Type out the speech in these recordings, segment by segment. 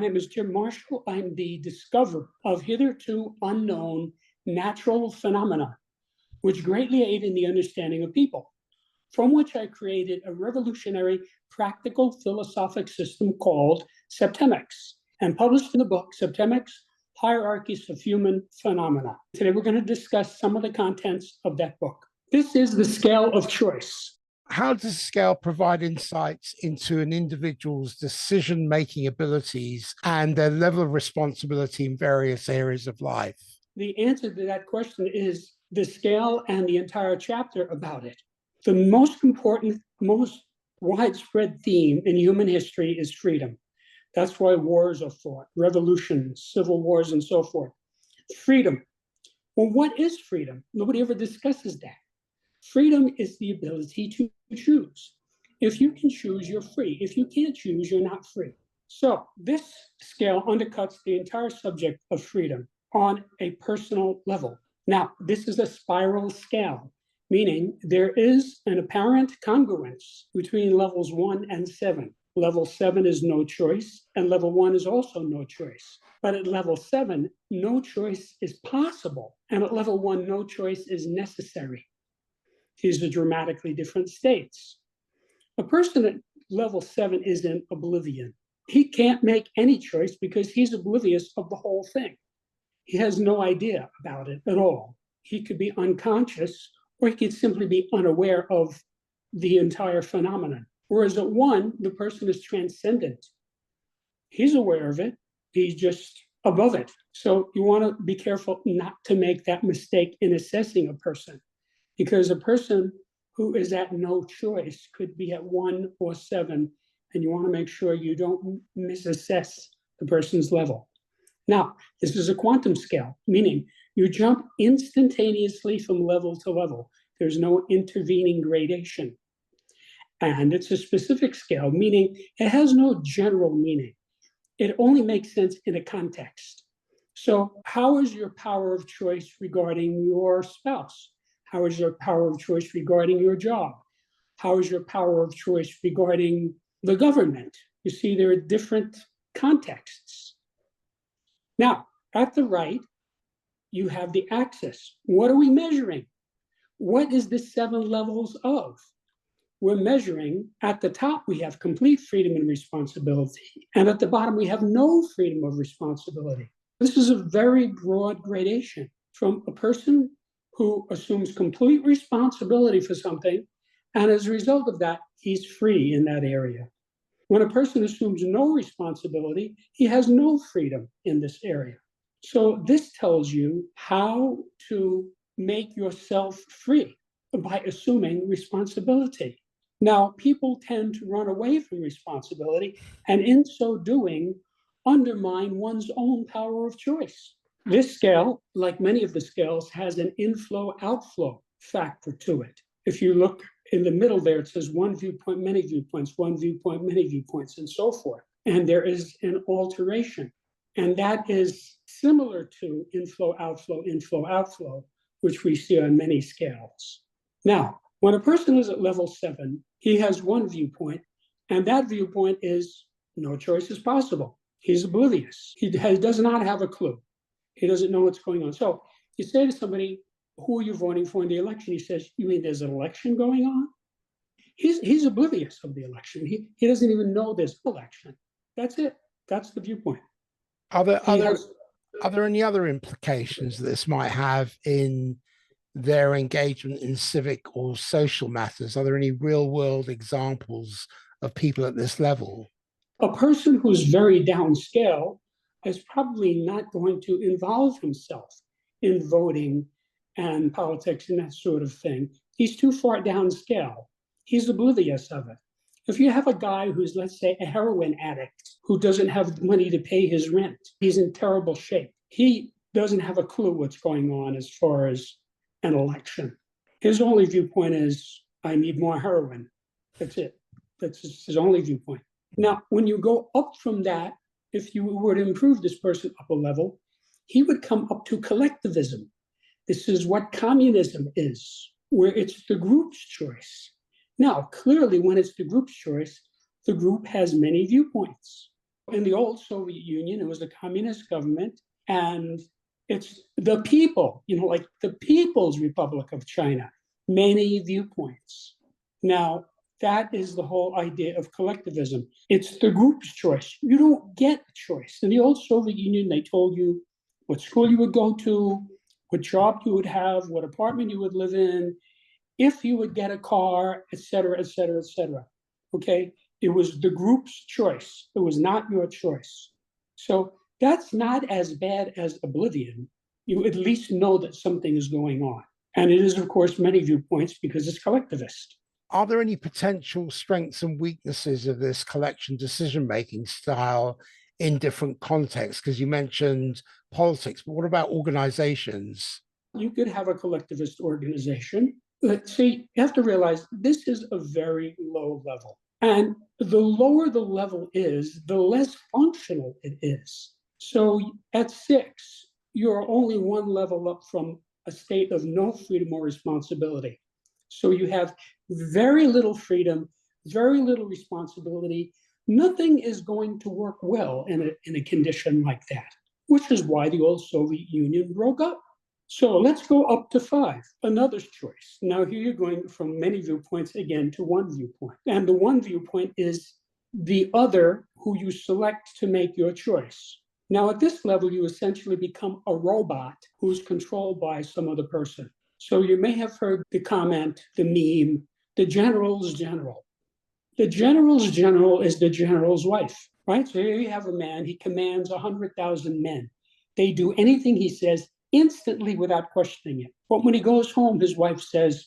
name is Jim Marshall. I'm the discoverer of hitherto unknown natural phenomena, which greatly aid in the understanding of people, from which I created a revolutionary practical philosophic system called Septemics, and published in the book Septemics, Hierarchies of Human Phenomena. Today we're going to discuss some of the contents of that book. This is the scale of choice. How does scale provide insights into an individual's decision-making abilities and their level of responsibility in various areas of life? The answer to that question is the scale and the entire chapter about it. The most important, most widespread theme in human history is freedom. That's why wars are fought, revolutions, civil wars, and so forth. Freedom. Well, what is freedom? Nobody ever discusses that. Freedom is the ability to choose. If you can choose, you're free. If you can't choose, you're not free. So this scale undercuts the entire subject of freedom on a personal level. Now, this is a spiral scale, meaning there is an apparent congruence between levels 1 and 7. Level 7 is no choice, and level 1 is also no choice. But at level 7, no choice is possible, and at level 1, no choice is necessary. These are dramatically different states. A person at level 7 is in oblivion. He can't make any choice because he's oblivious of the whole thing. He has no idea about it at all. He could be unconscious, or he could simply be unaware of the entire phenomenon. Whereas at 1, the person is transcendent. He's aware of it. He's just above it. So you want to be careful not to make that mistake in assessing a person, because a person who is at no choice could be at 1 or 7, and you want to make sure you don't misassess the person's level. Now, this is a quantum scale, meaning you jump instantaneously from level to level. There's no intervening gradation. And it's a specific scale, meaning it has no general meaning. It only makes sense in a context. So how is your power of choice regarding your spouse? How is your power of choice regarding your job? How is your power of choice regarding the government? You see, there are different contexts. Now, at the right, you have the axis. What are we measuring? What is the 7 levels of? We're measuring, at the top, we have complete freedom and responsibility. And at the bottom, we have no freedom of responsibility. This is a very broad gradation from a person who assumes complete responsibility for something, and as a result of that, he's free in that area. When a person assumes no responsibility, he has no freedom in this area. So this tells you how to make yourself free by assuming responsibility. Now, people tend to run away from responsibility, and in so doing, undermine one's own power of choice. This scale, like many of the scales, has an inflow-outflow factor to it. If you look in the middle there, it says one viewpoint, many viewpoints, one viewpoint, many viewpoints, and so forth. And there is an alteration. And that is similar to inflow-outflow, which we see on many scales. Now, when a person is at level 7, he has one viewpoint, and that viewpoint is no choice is possible. He's oblivious. He does not have a clue. He doesn't know what's going on. So you say to somebody, who are you voting for in the election? He says, you mean there's an election going on? He's oblivious of the election. He doesn't even know there's an election. That's it. That's the viewpoint. Are there any other implications that this might have in their engagement in civic or social matters? Are there any real-world examples of people at this level? A person who's very downscale is probably not going to involve himself in voting and politics and that sort of thing. He's too far downscale. He's oblivious of it. If you have a guy who's, let's say, a heroin addict who doesn't have money to pay his rent, he's in terrible shape. He doesn't have a clue what's going on as far as an election. His only viewpoint is, I need more heroin. That's it. That's his only viewpoint. Now, when you go up from that, if you were to improve this person up a level, he would come up to collectivism. This is what communism is, where it's the group's choice. Now, clearly, when it's the group's choice, the group has many viewpoints. In the old Soviet Union, it was a communist government, and it's the people, like the People's Republic of China, many viewpoints. Now, that is the whole idea of collectivism. It's the group's choice. You don't get a choice. In the old Soviet Union, they told you what school you would go to, what job you would have, what apartment you would live in, if you would get a car, et cetera, et cetera, et cetera. Okay? It was the group's choice. It was not your choice. So that's not as bad as Oblivion. You at least know that something is going on. And it is, of course, many viewpoints because it's collectivist. Are there any potential strengths and weaknesses of this collection decision-making style in different contexts? Because you mentioned politics, but what about organizations? You could have a collectivist organization. Let's see, you have to realize this is a very low level. And the lower the level is, the less functional it is. So at 6, you're only one level up from a state of no freedom or responsibility. So you have very little freedom, very little responsibility. Nothing is going to work well in a condition like that, which is why the old Soviet Union broke up. So let's go up to 5, another's choice. Now here you're going from many viewpoints again to one viewpoint. And the one viewpoint is the other who you select to make your choice. Now at this level, you essentially become a robot who's controlled by some other person. So you may have heard the comment, the meme, the general's general. The general's general is the general's wife, right? So here you have a man, he commands 100,000 men. They do anything he says instantly without questioning it. But when he goes home, his wife says,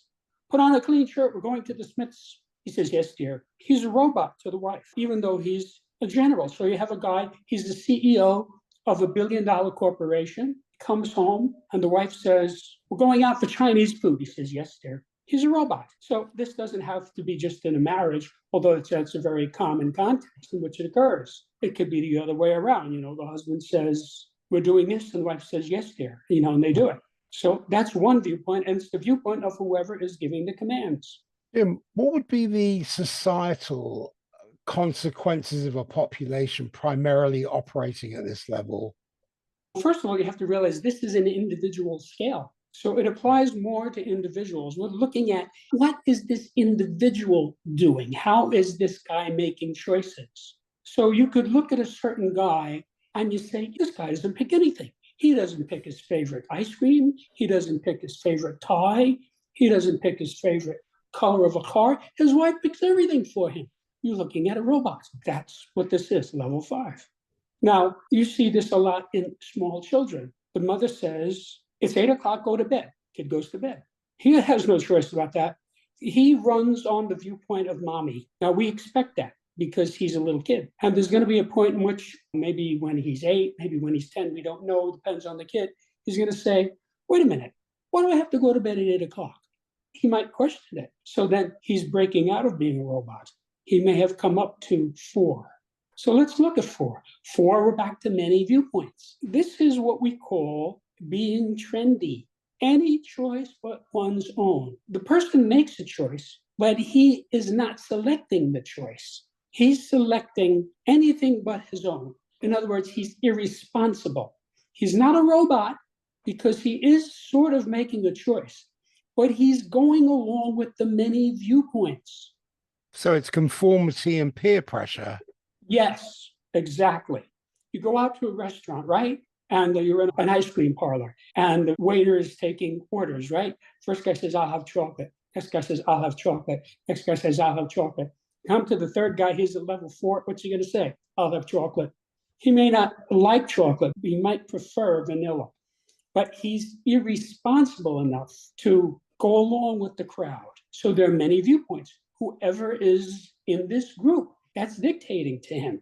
put on a clean shirt, we're going to the Smiths. He says, yes, dear. He's a robot to the wife, even though he's a general. So you have a guy, he's the CEO of a billion-dollar corporation, comes home, and the wife says, we're going out for Chinese food. He says, yes, dear. He's a robot. So this doesn't have to be just in a marriage, although that's a very common context in which it occurs. It could be the other way around. The husband says, we're doing this, and the wife says, yes, dear, and they do it. So that's one viewpoint, and it's the viewpoint of whoever is giving the commands. Jim, what would be the societal consequences of a population primarily operating at this level? First of all, you have to realize this is an individual scale. So it applies more to individuals. We're looking at what is this individual doing? How is this guy making choices? So you could look at a certain guy and you say, this guy doesn't pick anything. He doesn't pick his favorite ice cream. He doesn't pick his favorite tie. He doesn't pick his favorite color of a car. His wife picks everything for him. You're looking at a robot. That's what this is, level 5. Now, you see this a lot in small children. The mother says, it's 8 o'clock, go to bed. Kid goes to bed. He has no choice about that. He runs on the viewpoint of mommy. Now, we expect that because he's a little kid. And there's going to be a point in which maybe when he's 8, maybe when he's 10, we don't know, depends on the kid. He's going to say, wait a minute, why do I have to go to bed at 8 o'clock? He might question it. So then he's breaking out of being a robot. He may have come up to 4. So let's look at 4. 4, we're back to many viewpoints. This is what we call being trendy. Any choice but one's own. The person makes a choice, but he is not selecting the choice. He's selecting anything but his own. In other words, he's irresponsible. He's not a robot because he is sort of making a choice, but he's going along with the many viewpoints. So it's conformity and peer pressure. Yes, exactly. You go out to a restaurant, right? And you're in an ice cream parlor, and the waiter is taking orders, right? First guy says, I'll have chocolate. Next guy says, I'll have chocolate. Next guy says, I'll have chocolate. Come to the third guy, he's at level 4. What's he going to say? I'll have chocolate. He may not like chocolate. He might prefer vanilla, but he's irresponsible enough to go along with the crowd. So there are many viewpoints. Whoever is in this group, that's dictating to him.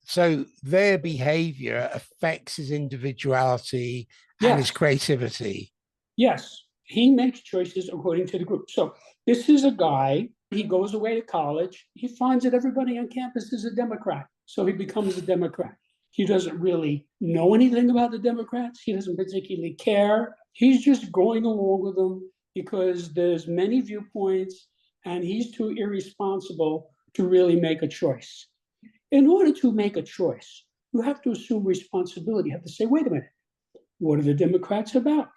So their behavior affects his individuality and his creativity. Yes, he makes choices according to the group. So this is a guy, he goes away to college. He finds that everybody on campus is a Democrat. So he becomes a Democrat. He doesn't really know anything about the Democrats. He doesn't particularly care. He's just going along with them because there's many viewpoints and he's too irresponsible to really make a choice. In order to make a choice, you have to assume responsibility. You have to say, wait a minute, what are the Democrats about?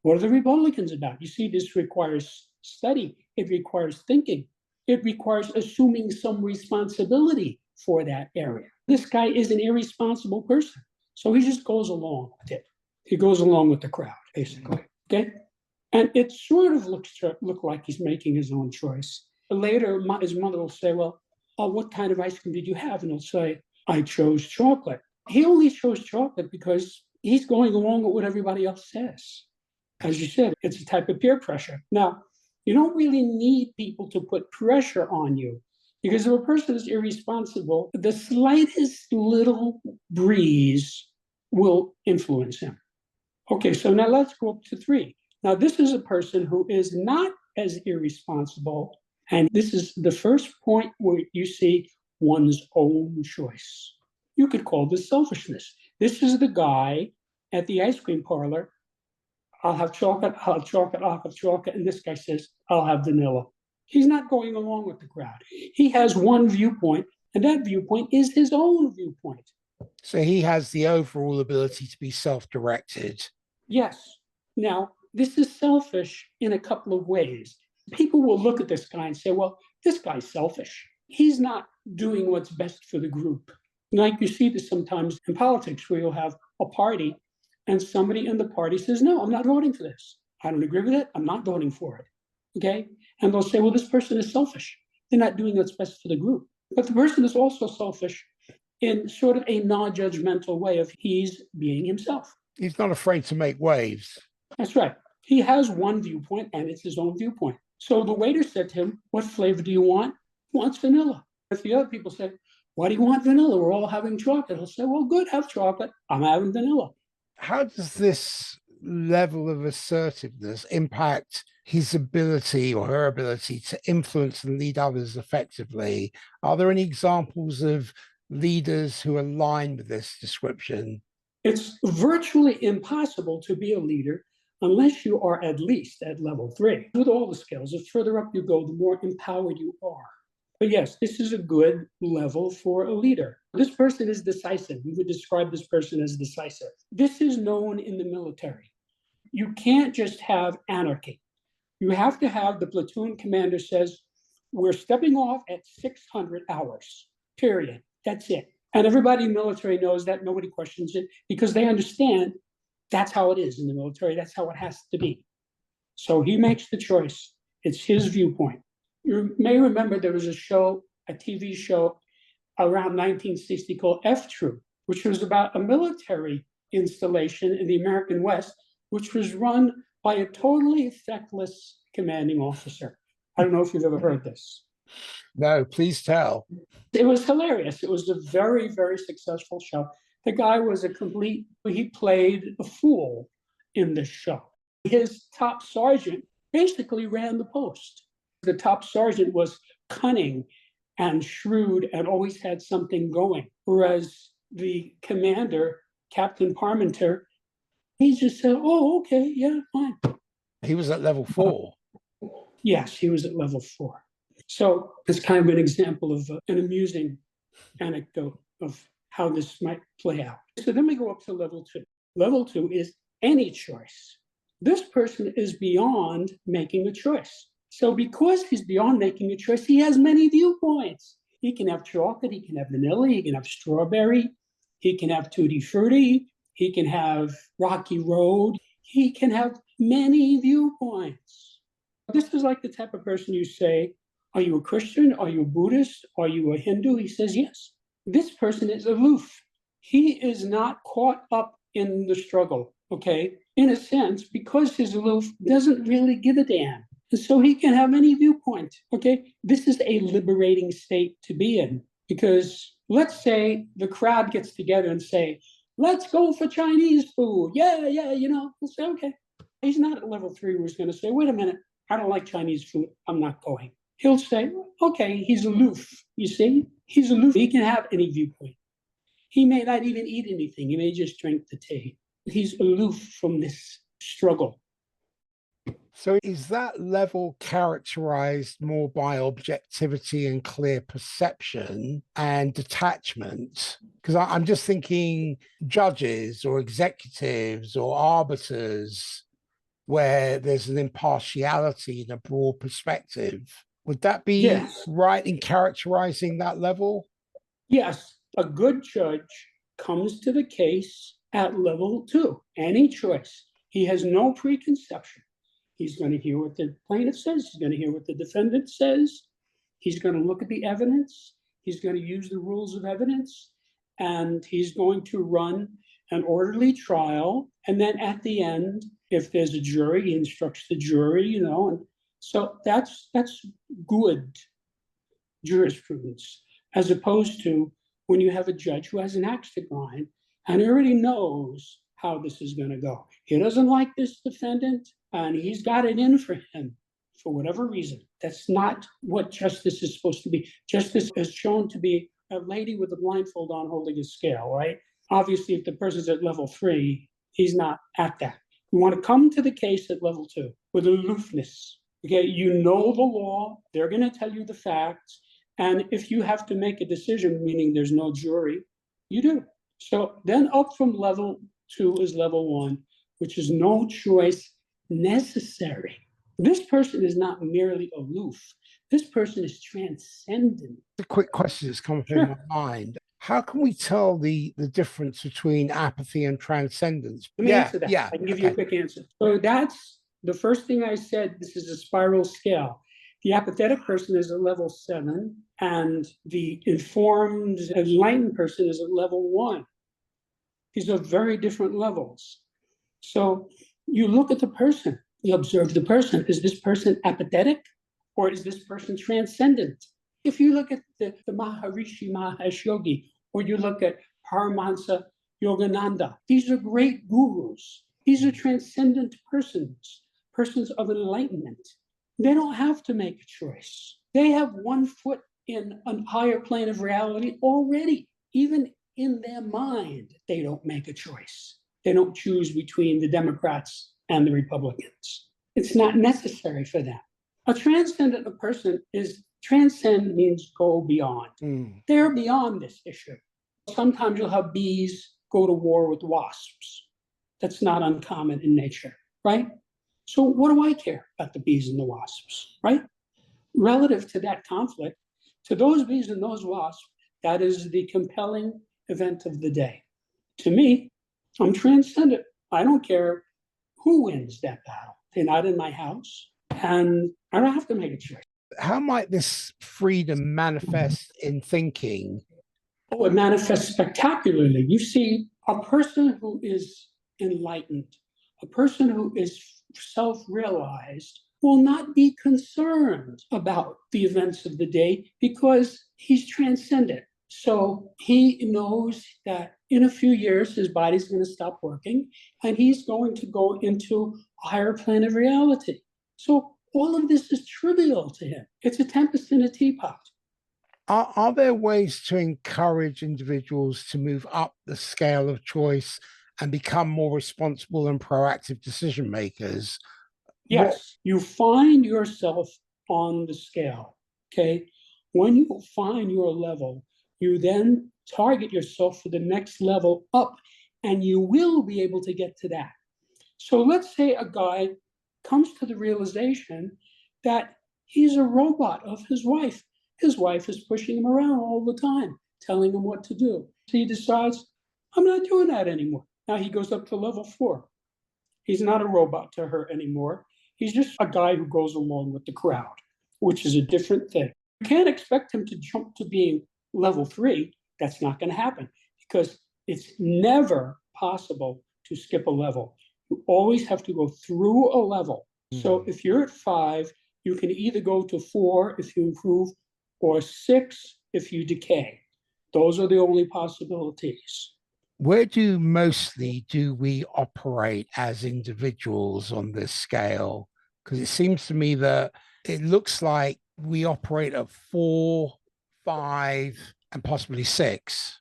What are the Republicans about? You see, this requires study. It requires thinking. It requires assuming some responsibility for that area. This guy is an irresponsible person. So he just goes along with it. He goes along with the crowd, basically. Okay? And it sort of looks like he's making his own choice. Later, his mother will say, well, what kind of ice cream did you have? And he'll say, I chose chocolate. He only chose chocolate because he's going along with what everybody else says. As you said, it's a type of peer pressure. Now, you don't really need people to put pressure on you, because if a person is irresponsible, the slightest little breeze will influence him. Okay, so now let's go up to 3. Now, this is a person who is not as irresponsible, and this is the first point where you see one's own choice. You could call this selfishness. This is the guy at the ice cream parlor. I'll have chocolate, I'll have chocolate, I'll have chocolate. And this guy says, I'll have vanilla. He's not going along with the crowd. He has one viewpoint, and that viewpoint is his own viewpoint. So he has the overall ability to be self-directed. Yes. Now, this is selfish in a couple of ways. People will look at this guy and say, well, this guy's selfish. He's not doing what's best for the group. Like you see this sometimes in politics, where you'll have a party and somebody in the party says, no, I'm not voting for this. I don't agree with it. I'm not voting for it. Okay? And they'll say, well, this person is selfish. They're not doing what's best for the group. But the person is also selfish in sort of a non-judgmental way of he's being himself. He's not afraid to make waves. That's right. He has one viewpoint, and it's his own viewpoint. So the waiter said to him, what flavor do you want? He wants vanilla. If the other people say, why do you want vanilla? We're all having chocolate. He'll say, well, good, have chocolate. I'm having vanilla. How does this level of assertiveness impact his ability or her ability to influence and lead others effectively? Are there any examples of leaders who align with this description? It's virtually impossible to be a leader unless you are at least at level 3. With all the skills, the further up you go, the more empowered you are. But yes, this is a good level for a leader. This person is decisive. We would describe this person as decisive. This is known in the military. You can't just have anarchy. You have to have the platoon commander says, we're stepping off at 600 hours, period. That's it. And everybody in the military knows that. Nobody questions it because they understand that's how it is in the military. That's how it has to be. So he makes the choice. It's his viewpoint. You may remember there was a TV show around 1960 called F Troop, which was about a military installation in the American West, which was run by a totally feckless commanding officer. I don't know if you've ever heard this. No, please tell. It was hilarious. It was a very, very successful show. The guy was he played a fool in this show. His top sergeant basically ran the post. The top sergeant was cunning and shrewd and always had something going. Whereas the commander, Captain Parmenter, he just said, oh, okay, yeah, fine. He was at level 4. Yes, he was at level 4. So it's kind of an example of an amusing anecdote of how this might play out. So then we go up to level 2. Level 2 is any choice. This person is beyond making a choice. So because he's beyond making a choice, he has many viewpoints. He can have chocolate, he can have vanilla, he can have strawberry, he can have tutti frutti, he can have rocky road, he can have many viewpoints. This is like the type of person you say, are you a Christian? Are you a Buddhist? Are you a Hindu? He says, yes. This person is aloof. He is not caught up in the struggle, okay? In a sense, because he's aloof, doesn't really give a damn. And so he can have any viewpoint, okay? This is a liberating state to be in, because let's say the crowd gets together and say, let's go for Chinese food. Yeah, we'll say, okay. He's not at level 3 where he's going to say, wait a minute, I don't like Chinese food. I'm not going. He'll say, okay, he's aloof. You see, he's aloof. He can have any viewpoint. He may not even eat anything. He may just drink the tea. He's aloof from this struggle. So is that level characterized more by objectivity and clear perception and detachment? Because I'm just thinking judges or executives or arbiters where there's an impartiality and a broad perspective. Would that be Yes, right in characterizing that level? yes, a good judge comes to the case at level 2, any choice. He has no preconception. He's going to hear what the plaintiff says. He's going to hear what the defendant says. He's going to look at the evidence. He's going to use the rules of evidence. And he's going to run an orderly trial. And then at the end, if there's a jury, he instructs the jury, And so that's good jurisprudence, as opposed to when you have a judge who has an axe to grind and he already knows how this is going to go. He doesn't like this defendant and he's got it in for him for whatever reason. That's not what justice is supposed to be. Justice is shown to be a lady with a blindfold on holding a scale, right? Obviously, if the person's at level 3, he's not at that. You want to come to the case at level 2 with aloofness. Okay, you know the law, they're going to tell you the facts, and if you have to make a decision, meaning there's no jury, you do. So then up from level 2 is level 1, which is no choice necessary. This person is not merely aloof. This person is transcendent. A quick question that's come up in my mind. How can we tell the difference between apathy and transcendence? Let me answer that. Yeah. I can give you a quick answer. So that's the first thing I said. This is a spiral scale. The apathetic person is at level 7, and the informed, enlightened person is at level 1. These are very different levels. So you look at the person, you observe the person. Is this person apathetic or is this person transcendent? If you look at the Maharishi Mahesh Yogi, or you look at Paramahansa Yogananda, these are great gurus. These are transcendent persons, persons of enlightenment. They don't have to make a choice. They have one foot in a higher plane of reality already. Even in their mind, they don't make a choice. They don't choose between the Democrats and the Republicans. It's not necessary for them. A transcendent person is, transcend means go beyond. They're beyond this issue. Sometimes you'll have bees go to war with wasps. That's not uncommon in nature, right? So what do I care about the bees and the wasps, right? Relative to that conflict, to those bees and those wasps, that is the compelling event of the day. To me, I'm transcendent. I don't care who wins that battle. They're not in my house, and I don't have to make a choice. How might this freedom manifest in thinking? Oh, it manifests spectacularly. You see, a person who is enlightened, a person who is self-realized, will not be concerned about the events of the day because he's transcendent. So he knows that in a few years, his body's going to stop working and he's going to go into a higher plane of reality. So all of this is trivial to him. It's a tempest in a teapot. Are there ways to encourage individuals to move up the scale of choice and become more responsible and proactive decision makers? Yes, you find yourself on the scale, okay? When you find your level, you then target yourself for the next level up, and you will be able to get to that. So let's say a guy comes to the realization that he's a robot of his wife. His wife is pushing him around all the time, telling him what to do. So he decides, I'm not doing that anymore. Now he goes up to level 4. He's not a robot to her anymore. He's just a guy who goes along with the crowd, which is a different thing. You can't expect him to jump to being level 3. That's not going to happen because it's never possible to skip a level. You always have to go through a level. So if you're at 5, you can either go to 4 if you improve or 6 if you decay. Those are the only possibilities. Where do we operate as individuals on this scale? Because it seems to me that it looks like we operate at 4, 5, and possibly 6.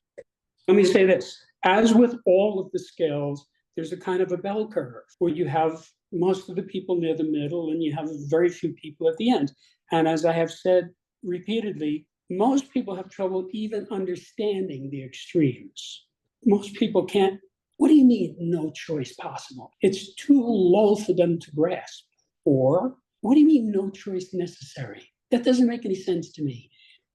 Let me say this. As with all of the scales, there's a kind of a bell curve where you have most of the people near the middle, and you have very few people at the end. And as I have said repeatedly, most people have trouble even understanding the extremes. Most people can't. What do you mean, no choice possible? It's too low for them to grasp. Or, what do you mean, no choice necessary? That doesn't make any sense to me.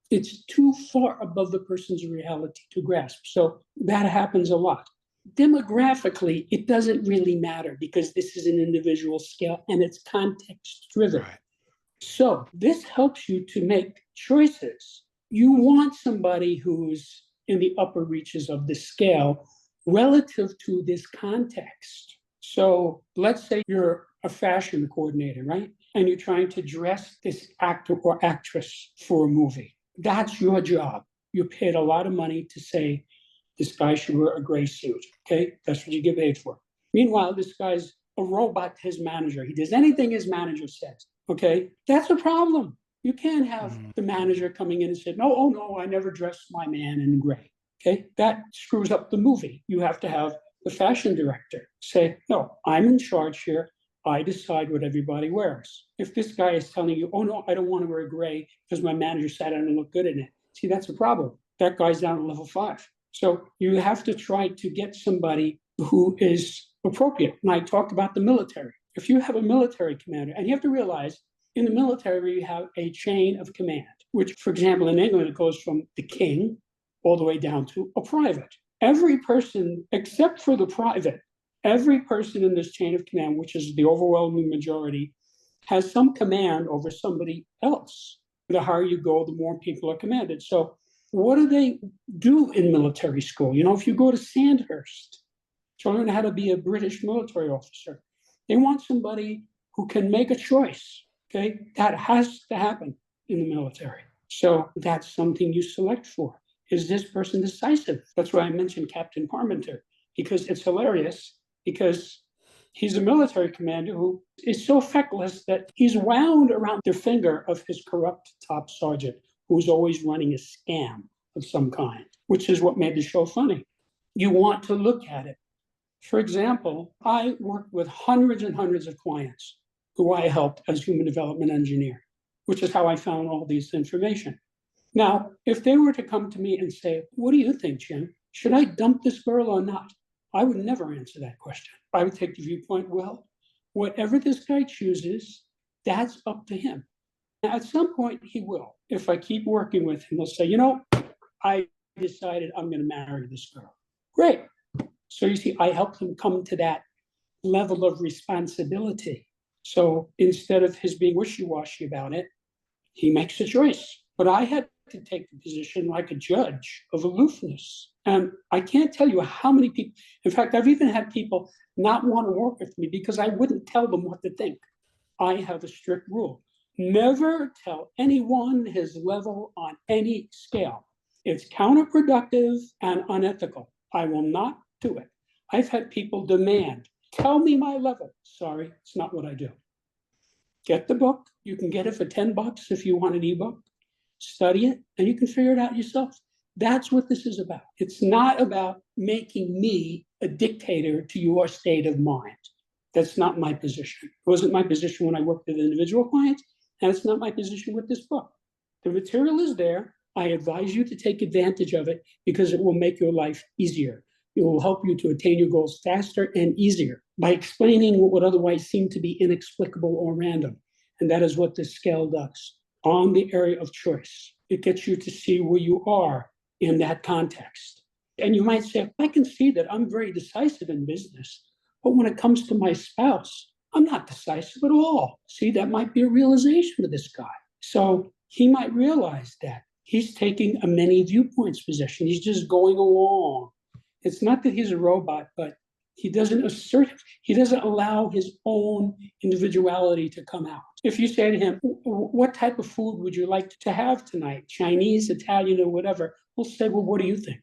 It's too far above the person's reality to grasp. So that happens a lot. Demographically, it doesn't really matter because this is an individual scale and it's context driven. Right. So this helps you to make choices. You want somebody who's in the upper reaches of the scale relative to this context. So let's say you're a fashion coordinator, right? And you're trying to dress this actor or actress for a movie. That's your job. You're paid a lot of money to say, this guy should wear a gray suit, okay? That's what you get paid for. Meanwhile, this guy's a robot, his manager. He does anything his manager says, okay? That's a problem. You can't have the manager coming in and say, no, oh no, I never dressed my man in gray, okay? That screws up the movie. You have to have the fashion director say, no, I'm in charge here. I decide what everybody wears. If this guy is telling you, oh no, I don't want to wear gray because my manager said I don't look good in it. See, that's a problem. That guy's down at level 5. So you have to try to get somebody who is appropriate. And I talked about the military. If you have a military commander, and you have to realize in the military, you have a chain of command, which, for example, in England, it goes from the king all the way down to a private. Every person, except for the private, every person in this chain of command, which is the overwhelming majority, has some command over somebody else. The higher you go, the more people are commanded. So what do they do in military school? You know, if you go to Sandhurst to learn how to be a British military officer, they want somebody who can make a choice, okay? That has to happen in the military. So that's something you select for. Is this person decisive? That's why I mentioned Captain Parmenter, because it's hilarious, because he's a military commander who is so feckless that he's wound around the finger of his corrupt top sergeant, who's always running a scam of some kind, which is what made the show funny. You want to look at it. For example, I worked with hundreds and hundreds of clients who I helped as human development engineer, which is how I found all this information. Now, if they were to come to me and say, what do you think, Jim? Should I dump this girl or not? I would never answer that question. I would take the viewpoint, well, whatever this guy chooses, that's up to him. At some point, he will. If I keep working with him, he'll say, you know, I decided I'm going to marry this girl. Great. So you see, I helped him come to that level of responsibility. So instead of his being wishy-washy about it, he makes a choice. But I had to take the position like a judge of aloofness. And I can't tell you how many people, in fact, I've even had people not want to work with me because I wouldn't tell them what to think. I have a strict rule. Never tell anyone his level on any scale. It's counterproductive and unethical. I will not do it. I've had people demand, tell me my level. Sorry, it's not what I do. Get the book. You can get it for $10 if you want an ebook. Study it, and you can figure it out yourself. That's what this is about. It's not about making me a dictator to your state of mind. That's not my position. It wasn't my position when I worked with individual clients, and it's not my position with this book. The material is there. I advise you to take advantage of it because it will make your life easier. It will help you to attain your goals faster and easier by explaining what would otherwise seem to be inexplicable or random. And that is what this scale does. On the area of choice, it gets you to see where you are in that context. And you might say, I can see that I'm very decisive in business, but when it comes to my spouse, I'm not decisive at all. See, that might be a realization of this guy. So he might realize that he's taking a many viewpoints position. He's just going along. It's not that he's a robot, but he doesn't allow his own individuality to come out. If you say to him, what type of food would you like to have tonight? Chinese, Italian, or whatever. He'll say, well, what do you think?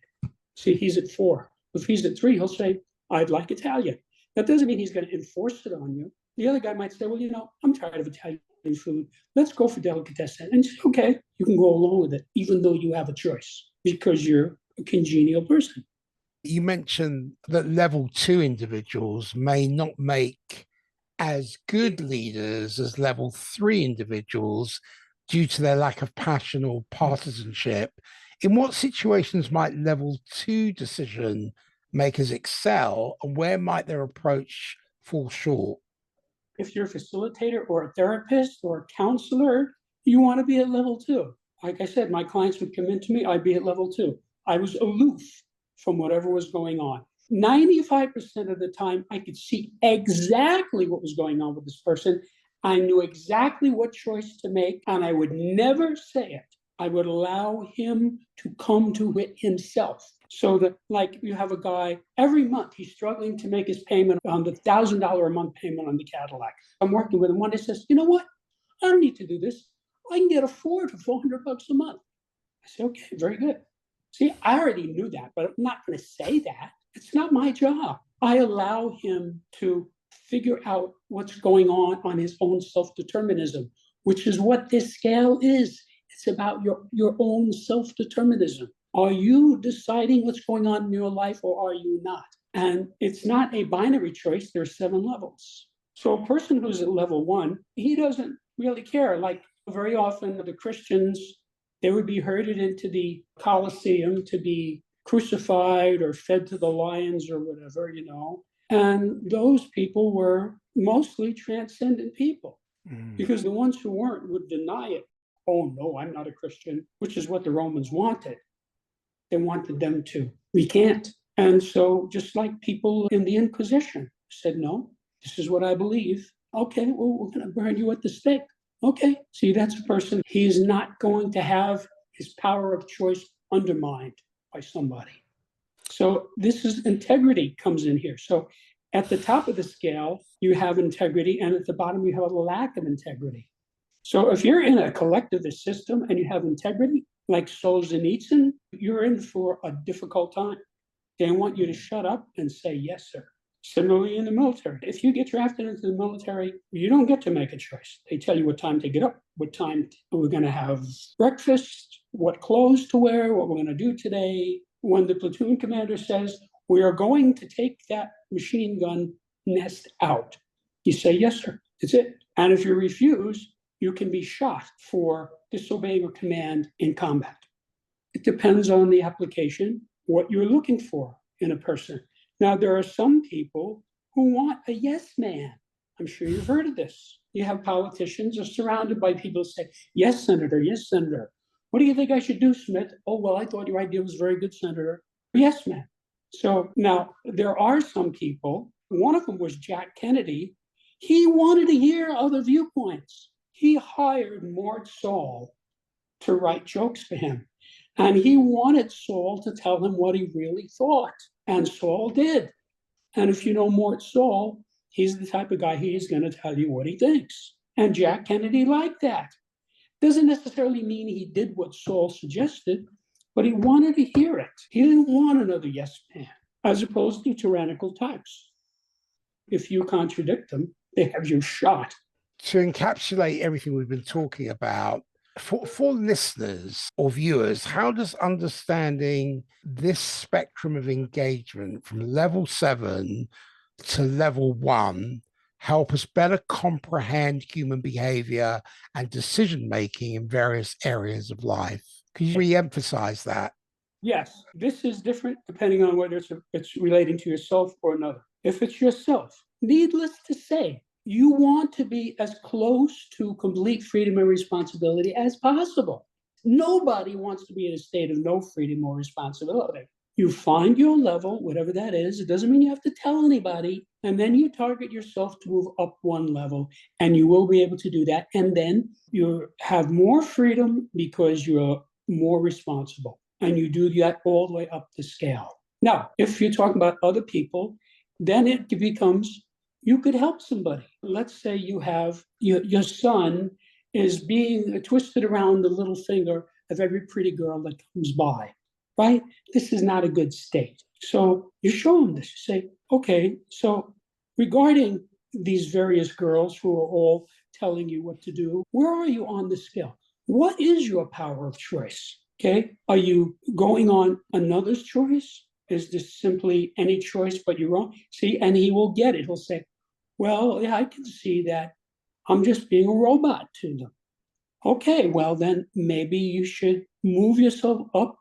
See, he's at 4. If he's at 3, he'll say, I'd like Italian. That doesn't mean he's going to enforce it on you. The other guy might say, well, you know, I'm tired of Italian food. Let's go for delicatessen. And say, okay, you can go along with it, even though you have a choice, because you're a congenial person. You mentioned that level 2 individuals may not make as good leaders as level 3 individuals due to their lack of passion or partisanship, in what situations might level 2 decision makers excel, and where might their approach fall short? If you're a facilitator or a therapist or a counselor, you want to be at level 2. Like I said, my clients would come into me, I'd be at level 2. I was aloof from whatever was going on. 95% of the time, I could see exactly what was going on with this person. I knew exactly what choice to make, and I would never say it. I would allow him to come to it himself. So that, like, you have a guy, every month he's struggling to make his payment on the $1,000 a month payment on the Cadillac. I'm working with him. One day says, you know what? I don't need to do this. I can get a Ford for $400 a month. I say, okay, very good. See, I already knew that, but I'm not going to say that. It's not my job. I allow him to figure out what's going on his own self-determinism, which is what this scale is. It's about your own self-determinism. Are you deciding what's going on in your life, or are you not? And it's not a binary choice. There's 7 levels. So a person who's at level 1, he doesn't really care. Like, very often the Christians, they would be herded into the Colosseum to be crucified or fed to the lions or whatever, And those people were mostly transcendent people, because the ones who weren't would deny it. Oh, no, I'm not a Christian, which is what the Romans wanted. They wanted them to recant. And so just like people in the Inquisition said, no, this is what I believe. Okay, well, we're going to burn you at the stake. Okay, see, that's a person, he's not going to have his power of choice undermined by somebody. So this is integrity comes in here. So at the top of the scale, you have integrity, and at the bottom, you have a lack of integrity. So if you're in a collectivist system and you have integrity, like Solzhenitsyn, you're in for a difficult time. They want you to shut up and say, yes, sir. Similarly in the military, if you get drafted into the military, you don't get to make a choice. They tell you what time to get up, what time we're going to have breakfast, what clothes to wear, what we're going to do today. When the platoon commander says, we are going to take that machine gun nest out, you say, yes, sir, that's it. And if you refuse, you can be shot for disobeying a command in combat. It depends on the application, what you're looking for in a person. Now, there are some people who want a yes man. I'm sure you've heard of this. You have politicians are surrounded by people who say, yes, Senator, yes, Senator. What do you think I should do, Smith? Oh, well, I thought your idea was very good, Senator. Yes, man. So now there are some people, one of them was Jack Kennedy. He wanted to hear other viewpoints. He hired Mort Saul to write jokes for him. And he wanted Saul to tell him what he really thought. And Saul did. And if you know Mort Saul, he's the type of guy, he's going to tell you what he thinks. And Jack Kennedy liked that. Doesn't necessarily mean he did what Saul suggested, but he wanted to hear it. He didn't want another yes man, as opposed to tyrannical types. If you contradict them, they have you shot. To encapsulate everything we've been talking about, for listeners or viewers, how does understanding this spectrum of engagement from level 7 to level 1 help us better comprehend human behavior and decision making in various areas of life? Could you re-emphasize that? Yes, this is different depending on whether it's relating to yourself or another. If it's yourself, needless to say, you want to be as close to complete freedom and responsibility as possible. Nobody wants to be in a state of no freedom or responsibility. You find your level, whatever that is. It doesn't mean you have to tell anybody. And then you target yourself to move up one level, and you will be able to do that. And then you have more freedom because you're more responsible. And you do that all the way up the scale. Now, if you're talking about other people, then it becomes, you could help somebody. Let's say you have your son is being twisted around the little finger of every pretty girl that comes by, right? This is not a good state. So you show him this. You say, okay, so regarding these various girls who are all telling you what to do, where are you on the scale? What is your power of choice? Okay, are you going on another's choice? Is this simply any choice but your own? See, and he will get it. He'll say, Well, yeah, I can see that I'm just being a robot to them. Okay, well, then maybe you should move yourself up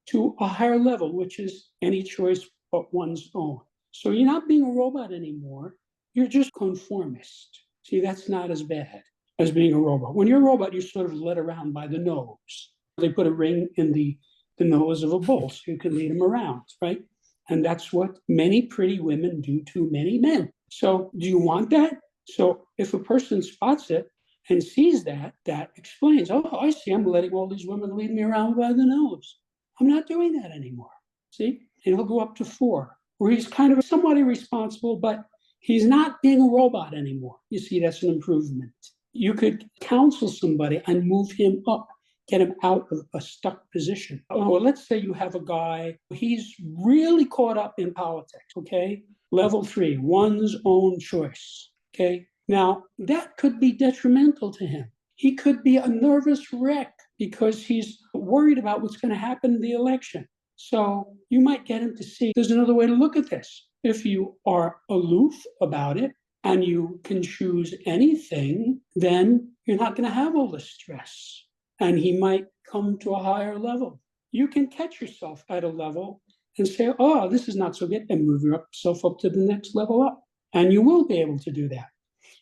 to a higher level, which is any choice but one's own. So you're not being a robot anymore. You're just conformist. See, that's not as bad as being a robot. When you're a robot, you're sort of led around by the nose. They put a ring in the nose of a bull so you can lead him around, right? And that's what many pretty women do to many men. So do you want that? So if a person spots it and sees that, that explains, oh, I see, I'm letting all these women lead me around by the nose. I'm not doing that anymore. See? And he'll go up to 4, where he's kind of somewhat irresponsible, but he's not being a robot anymore. You see, that's an improvement. You could counsel somebody and move him up, get him out of a stuck position. Oh, well, let's say you have a guy, he's really caught up in politics, okay? Level 3, one's own choice, okay? Now, that could be detrimental to him. He could be a nervous wreck because he's worried about what's going to happen in the election. So you might get him to see there's another way to look at this. If you are aloof about it and you can choose anything, then you're not going to have all the stress. And he might come to a higher level. You can catch yourself at a level and say, oh, this is not so good, and move yourself up to the next level up. And you will be able to do that.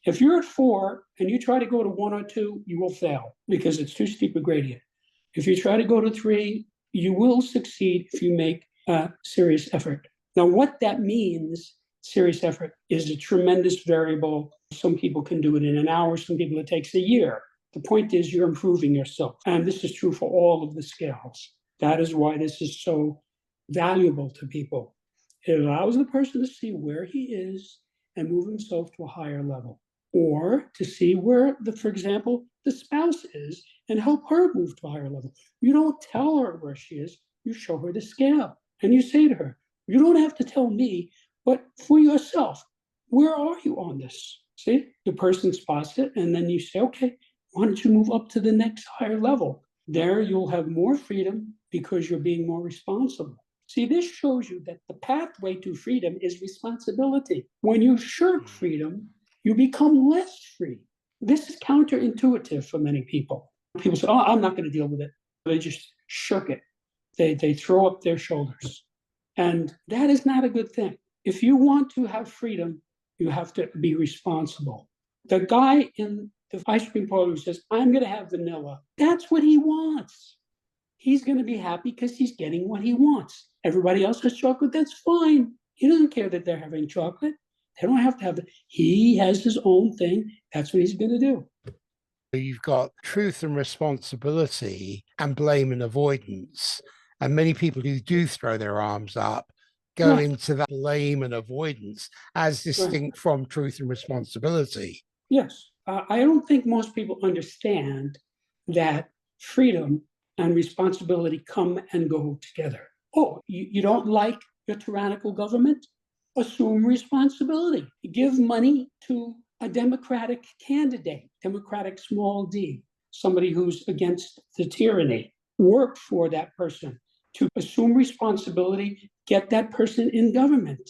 If you're at 4 and you try to go to 1 or 2, you will fail because it's too steep a gradient. If you try to go to 3, you will succeed if you make a serious effort. Now, what that means, serious effort, is a tremendous variable. Some people can do it in an hour, some people it takes a year. The point is you're improving yourself. And this is true for all of the scales. That is why this is so valuable to people. It allows the person to see where he is and move himself to a higher level. Or to see where, for example, the spouse is and help her move to a higher level. You don't tell her where she is, you show her the scale. And you say to her, you don't have to tell me, but for yourself, where are you on this? See, the person spots it, and then you say, okay, why don't you move up to the next higher level? There you'll have more freedom because you're being more responsible. See, this shows you that the pathway to freedom is responsibility. When you shirk freedom, you become less free. This is counterintuitive for many people. People say, oh, I'm not going to deal with it. They just shirk it. They throw up their shoulders. And that is not a good thing. If you want to have freedom, you have to be responsible. The guy in the ice cream parlor who says, I'm going to have vanilla, that's what he wants. He's going to be happy because he's getting what he wants. Everybody else has chocolate, that's fine. He doesn't care that they're having chocolate. They don't have to have it. He has his own thing. That's what he's going to do. You've got truth and responsibility and blame and avoidance. And many people who do throw their arms up go into that blame and avoidance as distinct from truth and responsibility. Yes. I don't think most people understand that freedom and responsibility come and go together. Oh, you don't like your tyrannical government? Assume responsibility. Give money to a Democratic candidate, Democratic small d, somebody who's against the tyranny. Work for that person to assume responsibility, get that person in government.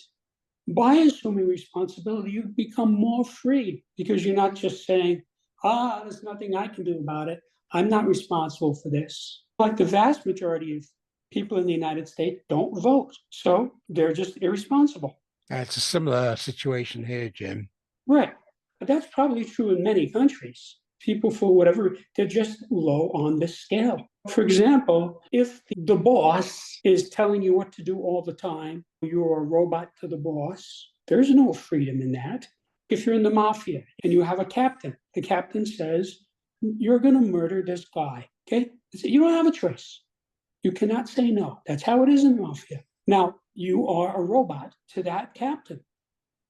By assuming responsibility, you become more free because you're not just saying, there's nothing I can do about it. I'm not responsible for this. Like the vast majority of people in the United States don't vote. So they're just irresponsible. It's a similar situation here, Jim. Right. But that's probably true in many countries. People, for whatever, they're just low on this scale. For example, if the boss is telling you what to do all the time, you're a robot to the boss, there's no freedom in that. If you're in the mafia and you have a captain, the captain says, you're going to murder this guy, okay? You don't have a choice. You cannot say no. That's how it is in the mafia. Now, you are a robot to that captain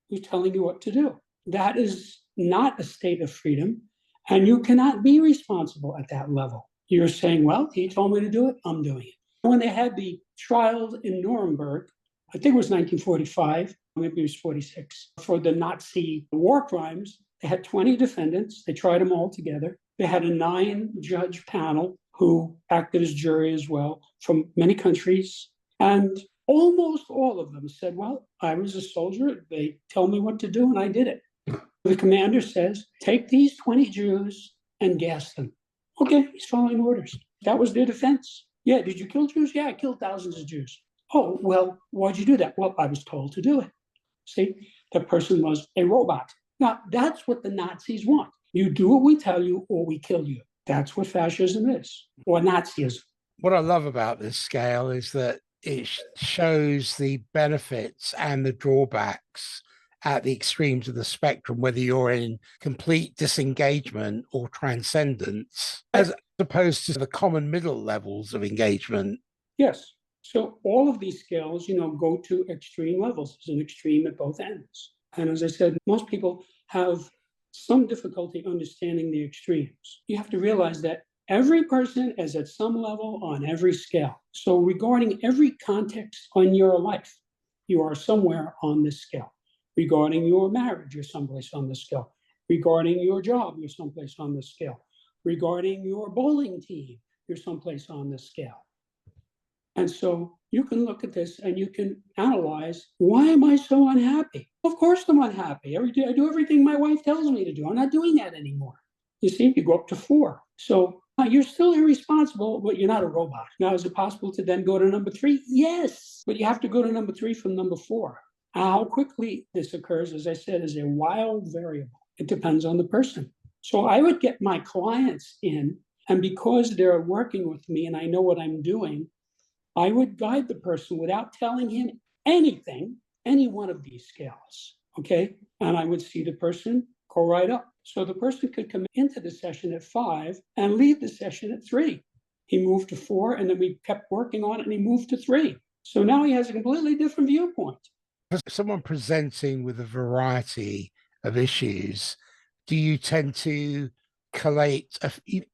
who's telling you what to do. That is not a state of freedom, and you cannot be responsible at that level. You're saying, well, he told me to do it, I'm doing it. When they had the trial in Nuremberg, I think it was 1945, maybe it was 46, for the Nazi war crimes, they had 20 defendants. They tried them all together. They had a 9-judge panel who acted as jury as well from many countries. And almost all of them said, well, I was a soldier. They tell me what to do, and I did it. The commander says, take these 20 Jews and gas them. Okay, he's following orders. That was their defense. Yeah, did you kill Jews? Yeah, I killed thousands of Jews. Oh, well, why'd you do that? Well, I was told to do it. See, the person was a robot. Now, that's what the Nazis want. You do what we tell you or we kill you. That's what fascism is, or Nazism. What I love about this scale is that it shows the benefits and the drawbacks at the extremes of the spectrum, whether you're in complete disengagement or transcendence, as opposed to the common middle levels of engagement. Yes. So all of these scales, go to extreme levels. There's an extreme at both ends. And as I said, most people have some difficulty understanding the extremes. You have to realize that every person is at some level on every scale. So regarding every context on your life, you are somewhere on this scale. Regarding your marriage, you're someplace on this scale. Regarding your job, you're someplace on this scale. Regarding your bowling team, you're someplace on this scale. And so you can look at this and you can analyze, why am I so unhappy? Of course I'm unhappy. Every day I do everything my wife tells me to do. I'm not doing that anymore. You see, you go up to 4. So you're still irresponsible, but you're not a robot. Now, is it possible to then go to number 3? Yes, but you have to go to number 3 from number 4. How quickly this occurs, as I said, is a wild variable. It depends on the person. So I would get my clients in, and because they're working with me and I know what I'm doing, I would guide the person without telling him anything, any one of these scales, okay? And I would see the person go right up. So the person could come into the session at 5 and leave the session at 3. He moved to 4, and then we kept working on it, and he moved to 3. So now he has a completely different viewpoint. For someone presenting with a variety of issues, do you tend to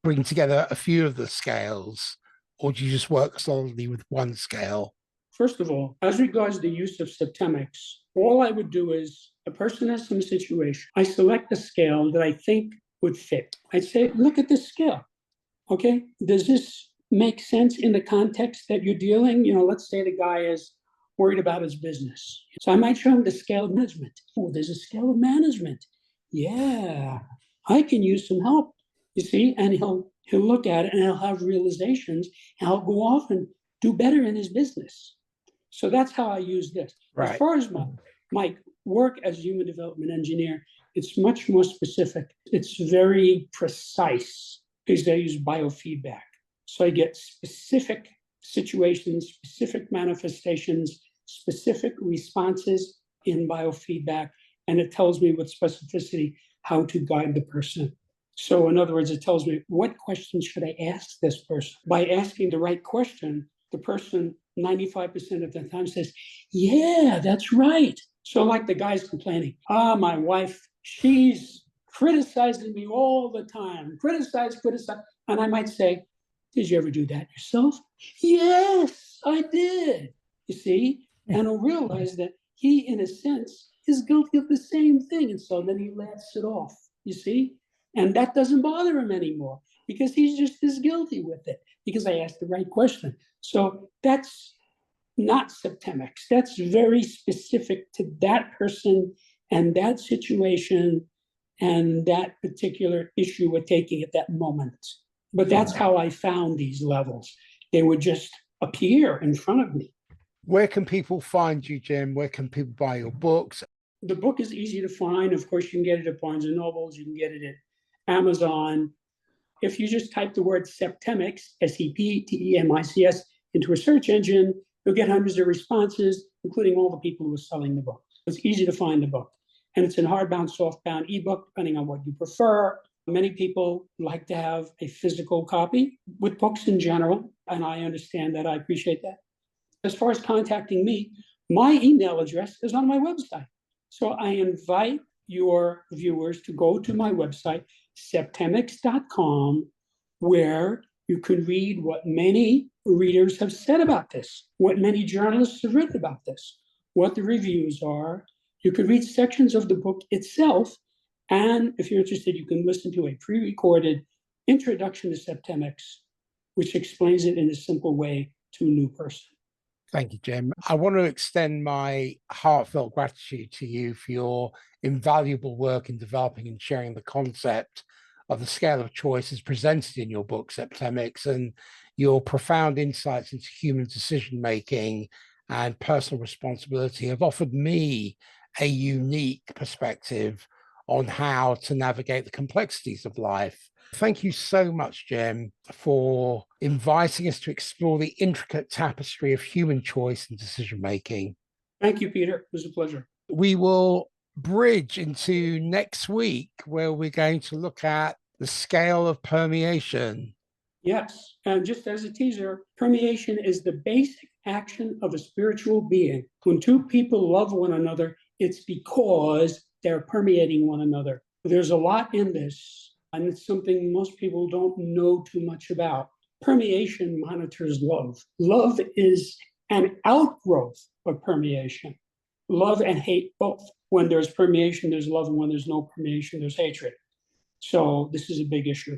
bring together a few of the scales, or do you just work solidly with one scale? First of all, as regards the use of Septemics, all I would do is a person has some situation. I select a scale that I think would fit. I'd say, look at this scale. Okay, does this make sense in the context that you're dealing? Let's say the guy is worried about his business. So I might show him the scale of management. Oh, there's a scale of management. Yeah, I can use some help, you see, and he'll look at it and he'll have realizations and he'll go off and do better in his business. So that's how I use this. Right. As far as my work as a human development engineer, it's much more specific. It's very precise because I use biofeedback. So I get specific situations, specific manifestations, specific responses in biofeedback, and it tells me with specificity how to guide the person. So in other words, it tells me what questions should I ask this person. By asking the right question, the person 95% of the time says, yeah, that's right. So like the guy's complaining, my wife, she's criticizing me all the time. Criticize. And I might say, did you ever do that yourself? Yes, I did. You see? And he'll realize that he, in a sense, is guilty of the same thing. And so then he laughs it off, you see? And that doesn't bother him anymore because he's just as guilty with it because I asked the right question. So that's not Septemics. That's very specific to that person and that situation and that particular issue we're taking at that moment. But that's how I found these levels. They would just appear in front of me. Where can people find you, Jim? Where can people buy your books? The book is easy to find. Of course, you can get it at Barnes & Nobles. You can get it at Amazon. If you just type the word Septemics, Septemics, into a search engine, you'll get hundreds of responses, including all the people who are selling the book. It's easy to find the book. And it's in hardbound, softbound, ebook, depending on what you prefer. Many people like to have a physical copy with books in general, and I understand that. I appreciate that. As far as contacting me, my email address is on my website. So I invite your viewers to go to my website, septemics.com, where you can read what many readers have said about this, what many journalists have written about this, what the reviews are. You can read sections of the book itself. And if you're interested, you can listen to a pre-recorded introduction to Septemics, which explains it in a simple way to a new person. Thank you, Jim. I want to extend my heartfelt gratitude to you for your invaluable work in developing and sharing the concept of the scale of choice as presented in your book, Septemics, and your profound insights into human decision-making and personal responsibility have offered me a unique perspective on how to navigate the complexities of life. Thank you so much, Jim, for inviting us to explore the intricate tapestry of human choice and decision-making. Thank you, Peter. It was a pleasure. We will bridge into next week, where we're going to look at the scale of permeation. Yes, and just as a teaser, permeation is the basic action of a spiritual being. When two people love one another, it's because they're permeating one another. There's a lot in this, and it's something most people don't know too much about. Permeation monitors love. Love is an outgrowth of permeation. Love and hate both. When there's permeation, there's love, and when there's no permeation, there's hatred. So this is a big issue.